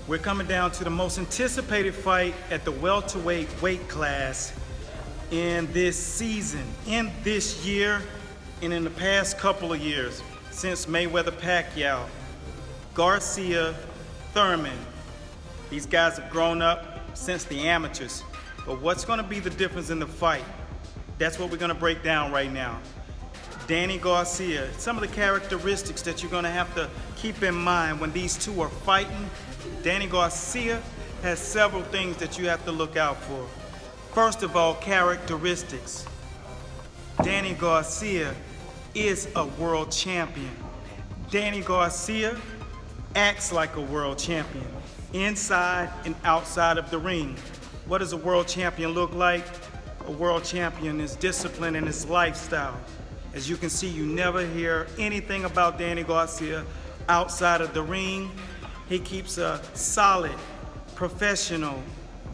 We're coming down to the most anticipated fight at the welterweight weight class in this season, in this year, and in the past couple of years since Mayweather-Pacquiao. Garcia, Thurman. These guys have grown up since the amateurs. But what's going to be the difference in the fight? That's what we're going to break down right now. Danny Garcia, some of the characteristics that you're going to have to keep in mind when these two are fighting. Danny Garcia has several things that you have to look out for. First of all, characteristics. Danny Garcia is a world champion. Danny Garcia acts like a world champion, inside and outside of the ring. What does a world champion look like? A world champion is disciplined in his lifestyle. As you can see, you never hear anything about Danny Garcia outside of the ring. He keeps a solid, professional,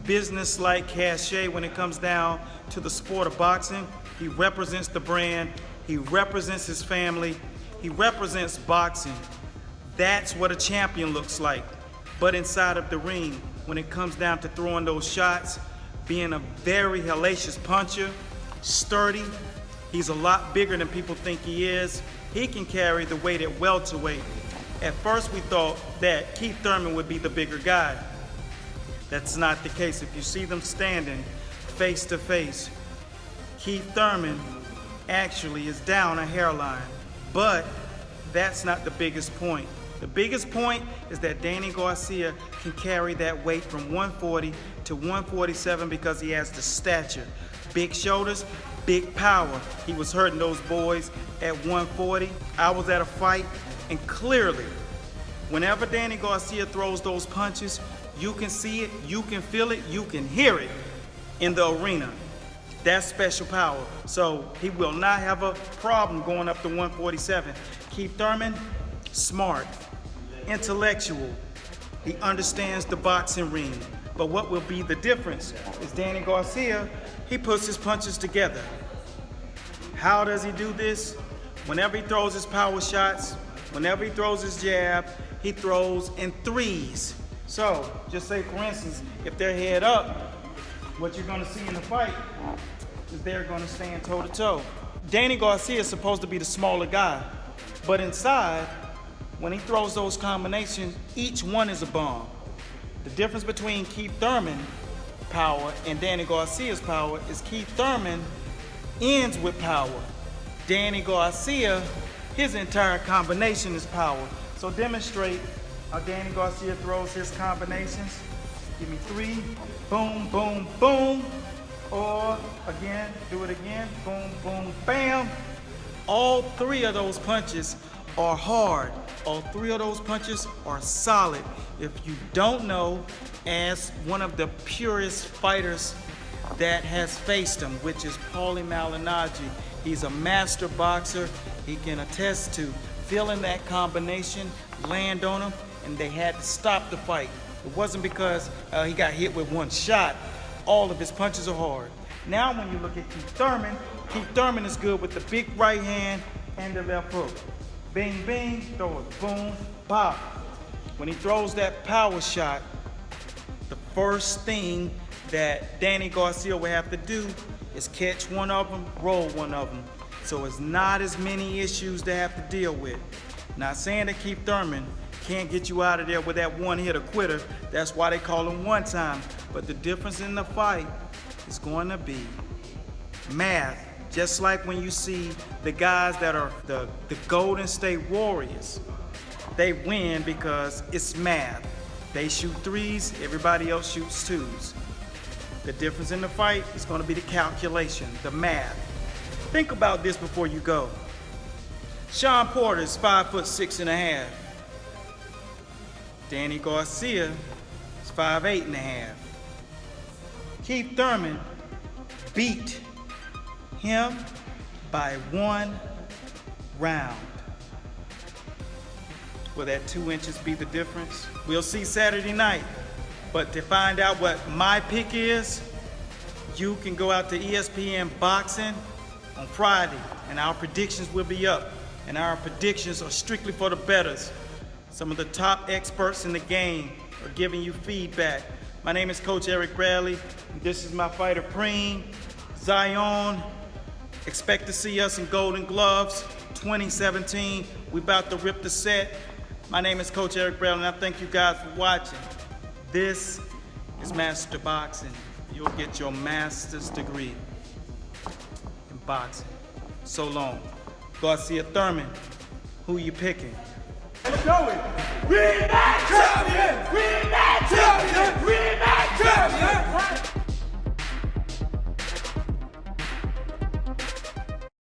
business-like cachet when it comes down to the sport of boxing. He represents the brand. He represents his family. He represents boxing. That's what a champion looks like. But inside of the ring, when it comes down to throwing those shots, being a very hellacious puncher, sturdy, he's a lot bigger than people think he is. He can carry the weight at welterweight. At first we thought that Keith Thurman would be the bigger guy. That's not the case. If you see them standing face to face, Keith Thurman actually is down a hairline. But that's not the biggest point. The biggest point is that Danny Garcia can carry that weight from 140 to 147 because he has the stature. Big shoulders, big power. He was hurting those boys at 140. I was at a fight, and clearly, whenever Danny Garcia throws those punches, you can see it, you can feel it, you can hear it in the arena. That's special power. So he will not have a problem going up to 147. Keith Thurman, smart, intellectual. He understands the boxing ring. But what will be the difference is Danny Garcia, he puts his punches together. How does he do this? Whenever he throws his power shots, whenever he throws his jab, he throws in threes. So, just say for instance, if they're head up, what you're gonna see in the fight is they're gonna stand toe to toe. Danny Garcia is supposed to be the smaller guy, but inside, when he throws those combinations, each one is a bomb. The difference between Keith Thurman power and Danny Garcia's power is Keith Thurman ends with power. Danny Garcia, his entire combination is power. So demonstrate how Danny Garcia throws his combinations. Give me three, boom, boom, boom. Or again, do it again, boom, boom, bam. All three of those punches are hard. All three of those punches are solid. If you don't know, ask one of the purest fighters that has faced him, which is Paulie Malignaggi. He's a master boxer. He can attest to feeling that combination, land on him, and they had to stop the fight. It wasn't because he got hit with one shot. All of his punches are hard. Now when you look at Keith Thurman is good with the big right hand and the left hook. Bing, bing, throw it, boom, pop. When he throws that power shot, the first thing that Danny Garcia will have to do is catch one of them, roll one of them. So it's not as many issues to have to deal with. Not saying that Keith Thurman can't get you out of there with that one-hitter quitter. That's why they call him one time. But the difference in the fight is going to be math. Just like when you see the guys that are the Golden State Warriors, they win because it's math. They shoot threes, everybody else shoots twos. The difference in the fight is going to be the calculation, the math. Think about this before you go. Shawn Porter is 5'6.5". Danny Garcia is 5'8.5". Keith Thurman beat him by 1 round. Will that 2 inches be the difference? We'll see Saturday night. But to find out what my pick is, you can go out to ESPN Boxing on Friday, and our predictions will be up. And our predictions are strictly for the bettors. Some of the top experts in the game for giving you feedback. My name is Coach Eric Bradley. This is my fighter, Preem, Zion. Expect to see us in Golden Gloves 2017. We about to rip the set. My name is Coach Eric Bradley, and I thank you guys for watching. This is Master Boxing. You'll get your master's degree in boxing. So long. Garcia, Thurman, who you picking? Let's go. Rematch champion!